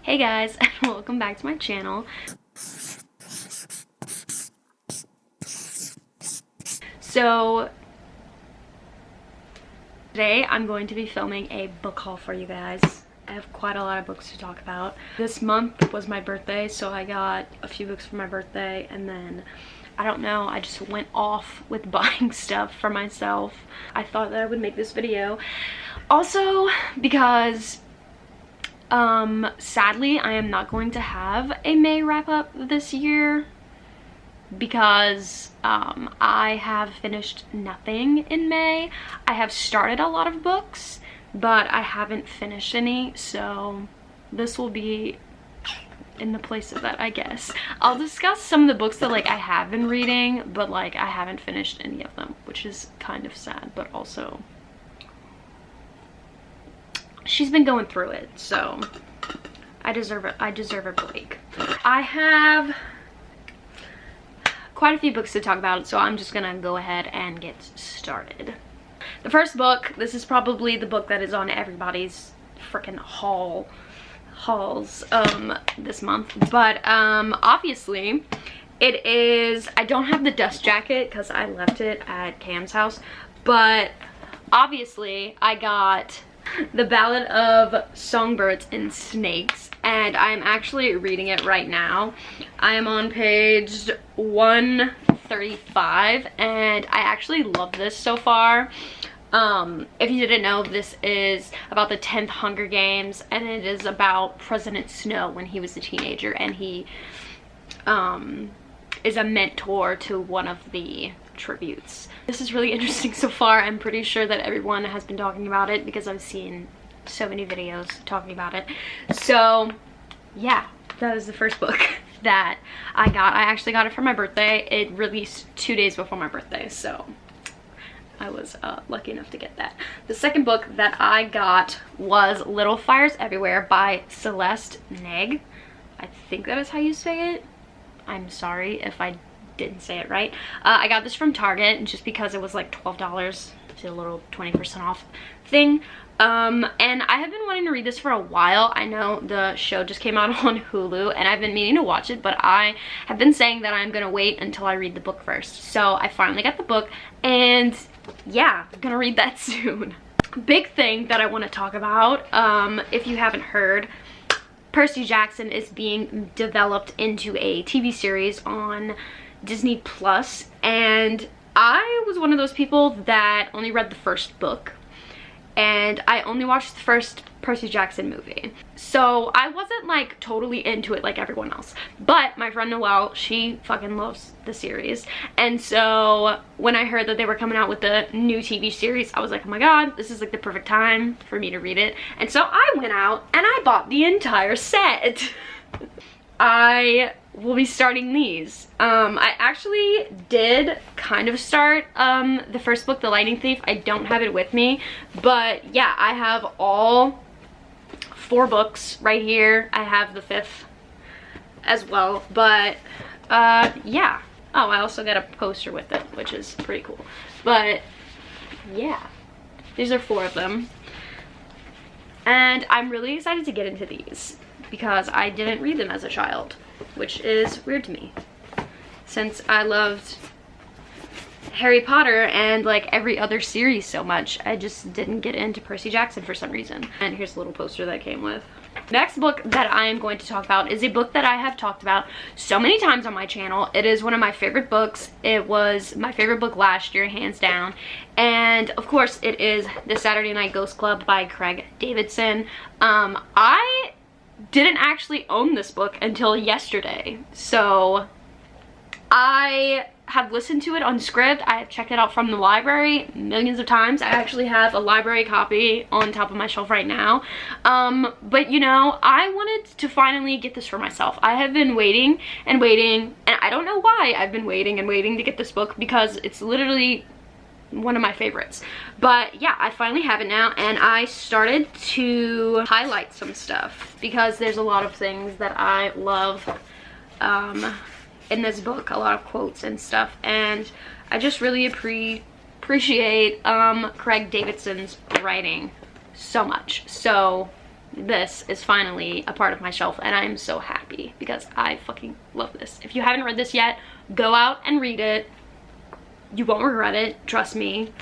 Hey guys, and welcome back to my channel. So today I'm going to be filming a book haul for you guys. I have quite a lot of books to talk about. This month was my birthday, so I got a few books for my birthday, and then I don't know, I just went off with buying stuff for myself. I thought that I would make this video. Also, because sadly, I am not going to have a May wrap-up this year because I have finished nothing in May. I have started a lot of books, but I haven't finished any, so this will be in the place of that, I guess. I'll discuss some of the books that I have been reading, but I haven't finished any of them, which is kind of sad, but also she's been going through it, so I deserve it. I deserve a break. I have quite a few books to talk about, so I'm just gonna go ahead and get started. The first book, this is probably the book that is on everybody's freaking hauls this month, but obviously it is, I don't have the dust jacket because I left it at Cam's house, but obviously I got The Ballad of Songbirds and Snakes, and I'm actually reading it right now. I am on page 135, and I actually love this so far. If you didn't know, this is about the 10th Hunger Games, and it is about President Snow when he was a teenager, and he is a mentor to one of the tributes. This is really interesting so far. I'm pretty sure that everyone has been talking about it because I've seen so many videos talking about it. So yeah, that is the first book that I got. I actually got it for my birthday. It released 2 days before my birthday, so I was lucky enough to get that. The second book that I got was Little Fires Everywhere by Celeste Ng. I think that is how you say it. I'm sorry if I didn't say it right. I got this from Target just because it was like $12. It's a little 20% off thing. And I have been wanting to read this for a while. I know the show just came out on Hulu and I've been meaning to watch it, but I have been saying that I'm gonna wait until I read the book first. So I finally got the book, and yeah, I'm gonna read that soon. Big thing that I want to talk about, if you haven't heard, Percy Jackson is being developed into a TV series on Disney Plus, and I was one of those people that only read the first book, and I only watched the first Percy Jackson movie, so I wasn't totally into it like everyone else. But my friend Noelle, she fucking loves the series, and so when I heard that they were coming out with the new TV series, I was like, oh my god, this is the perfect time for me to read it. And so I went out and I bought the entire set. I will be starting these. I actually did kind of start the first book, The Lightning Thief. I don't have it with me, but yeah, I have all 4 books right here. I have the 5th as well, but yeah. Oh, I also got a poster with it, which is pretty cool. But yeah, these are 4 of them, and I'm really excited to get into these because I didn't read them as a child, which is weird to me since I loved Harry Potter and every other series so much. I just didn't get into Percy Jackson for some reason. And here's a little poster that I came with. Next book that I am going to talk about is a book that I have talked about so many times on my channel. It is one of my favorite books. It was my favorite book last year, hands down. And of course it is The Saturday Night Ghost Club by Craig Davidson. I didn't actually own this book until yesterday, so I have listened to it on Scribd. I have checked it out from the library millions of times. I actually have a library copy on top of my shelf right now. But you know, I wanted to finally get this for myself. I have been waiting and waiting, and I don't know why I've been waiting and waiting to get this book because it's literally one of my favorites. But yeah, I finally have it now, and I started to highlight some stuff because there's a lot of things that I love in this book, a lot of quotes and stuff, and I just really appreciate Craig Davidson's writing so much. So this is finally a part of my shelf, and I'm so happy because I fucking love this. If you haven't read this yet, go out and read it. You won't regret it, trust me.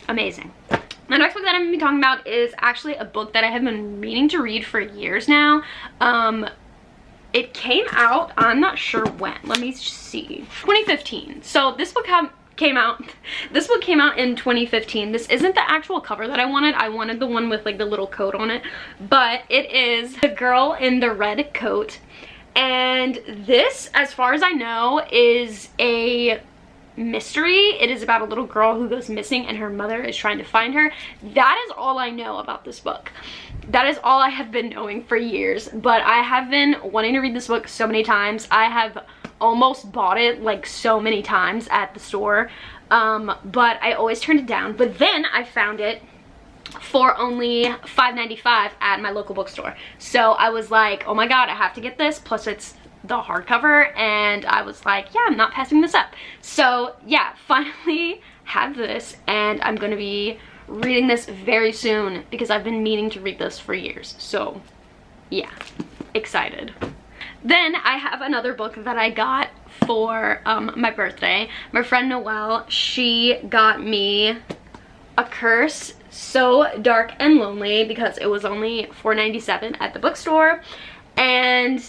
Amazing. The next book that I'm going to be talking about is actually a book that I have been meaning to read for years now. It came out, I'm not sure when, let me see, 2015. So this book came out in 2015. This isn't the actual cover that I wanted the one with like the little coat on it, but it is The Girl in the Red Coat. And this, as far as I know, is a mystery. It is about a little girl who goes missing and her mother is trying to find her. That is all I know about this book. That is all I have been knowing for years, but I have been wanting to read this book so many times. I have almost bought it like so many times at the store, but I always turned it down. But then I found it for only $5.95 at my local bookstore. So I was like, oh my god, I have to get this, plus it's the hardcover, and I was like, yeah, I'm not passing this up. So yeah, finally have this, and I'm gonna be reading this very soon because I've been meaning to read this for years. So yeah, excited. Then I have another book that I got for my birthday. My friend Noelle, she got me A Curse So Dark and Lonely because it was only $4.97 at the bookstore. And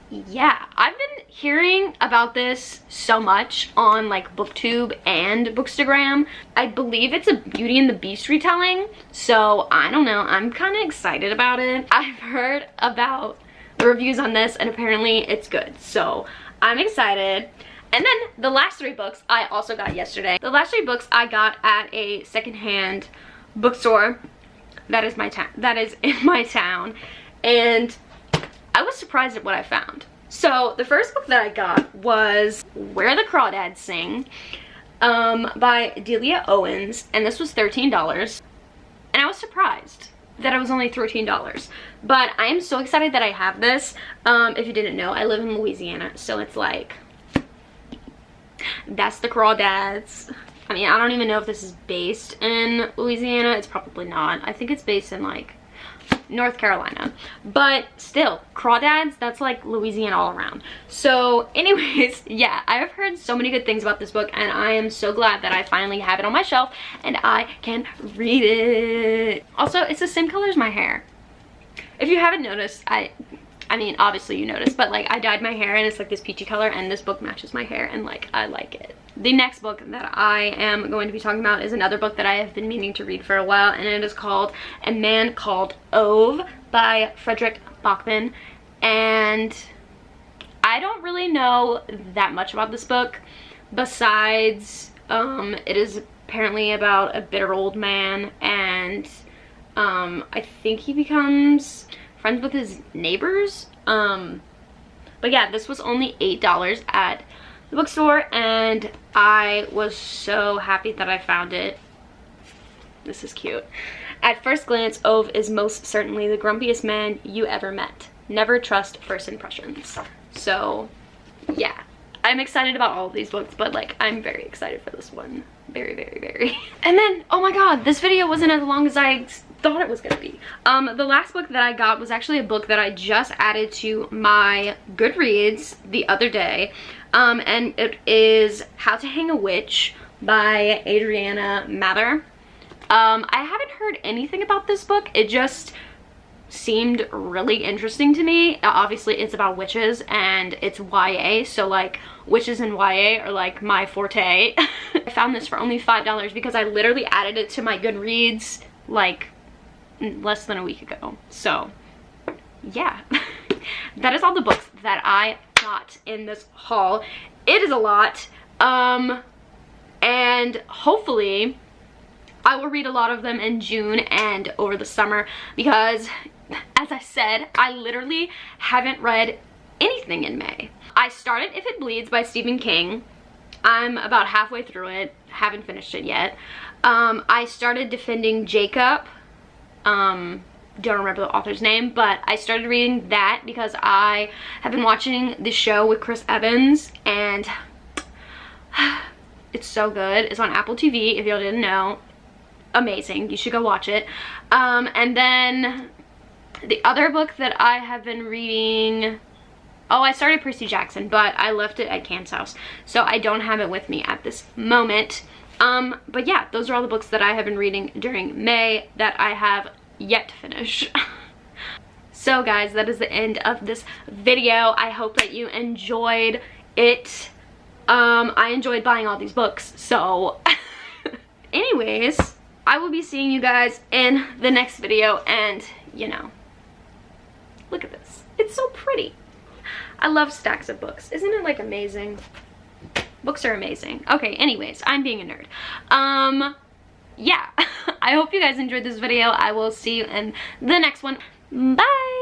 yeah, I've been hearing about this so much on like BookTube and Bookstagram. I believe it's a Beauty and the Beast retelling, so I don't know, I'm kind of excited about it. I've heard about the reviews on this and apparently it's good, so I'm excited. And then the last three books I also got yesterday. The last three books I got at a secondhand bookstore that is in my town, and I was surprised at what I found. So the first book that I got was Where the Crawdads Sing by Delia Owens, and this was $13. And I was surprised that it was only $13. But I am so excited that I have this. If you didn't know, I live in Louisiana, so it's like, that's the Crawdads. I mean, I don't even know if this is based in Louisiana. It's probably not. I think it's based in like North Carolina, but still, crawdads, that's like Louisiana all around. So anyways, yeah, I have heard so many good things about this book, and I am so glad that I finally have it on my shelf and I can read it. Also, it's the same color as my hair. If you haven't noticed, I mean, obviously you noticed, but like I dyed my hair and it's like this peachy color, and this book matches my hair, and like I like it. The next book that I am going to be talking about is another book that I have been meaning to read for a while, and it is called A Man Called Ove by Frederick Bachman. And I don't really know that much about this book besides it is apparently about a bitter old man, and I think he becomes friends with his neighbors. But yeah, this was only $8 at the bookstore, and I was so happy that I found it. This is cute. At first glance, Ove is most certainly the grumpiest man you ever met. Never trust first impressions. So yeah, I'm excited about all of these books, but like I'm very excited for this one. Very, very, very. And then, oh my god, this video wasn't as long as I thought it was gonna be. The last book that I got was actually a book that I just added to my Goodreads the other day, and it is How to Hang a Witch by Adriana Mather. I haven't heard anything about this book. It just seemed really interesting to me. Obviously it's about witches and it's YA, so like witches and YA are like my forte. I found this for only $5 because I literally added it to my Goodreads like less than a week ago. So yeah, that is all the books that I got in this haul. It is a lot, and hopefully I will read a lot of them in June and over the summer because, as I said, I literally haven't read anything in May. I started If It Bleeds by Stephen King. I'm about halfway through it, haven't finished it yet. I started Defending Jacob. Don't remember the author's name, but I started reading that because I have been watching the show with Chris Evans, and it's so good. It's on Apple TV, if y'all didn't know. Amazing, you should go watch it. And then The other book that I have been reading, oh, I started Percy Jackson, but I left it at Cam's house, so I don't have it with me at this moment. But yeah, those are all the books that I have been reading during May that I have yet to finish. So guys, that is the end of this video. I hope that you enjoyed it. I enjoyed buying all these books, so anyways, I will be seeing you guys in the next video, and you know, look at this. It's so pretty. I love stacks of books. Isn't it like amazing? Books are amazing. Okay, anyways, I'm being a nerd. Yeah, I hope you guys enjoyed this video. I will see you in the next one. Bye!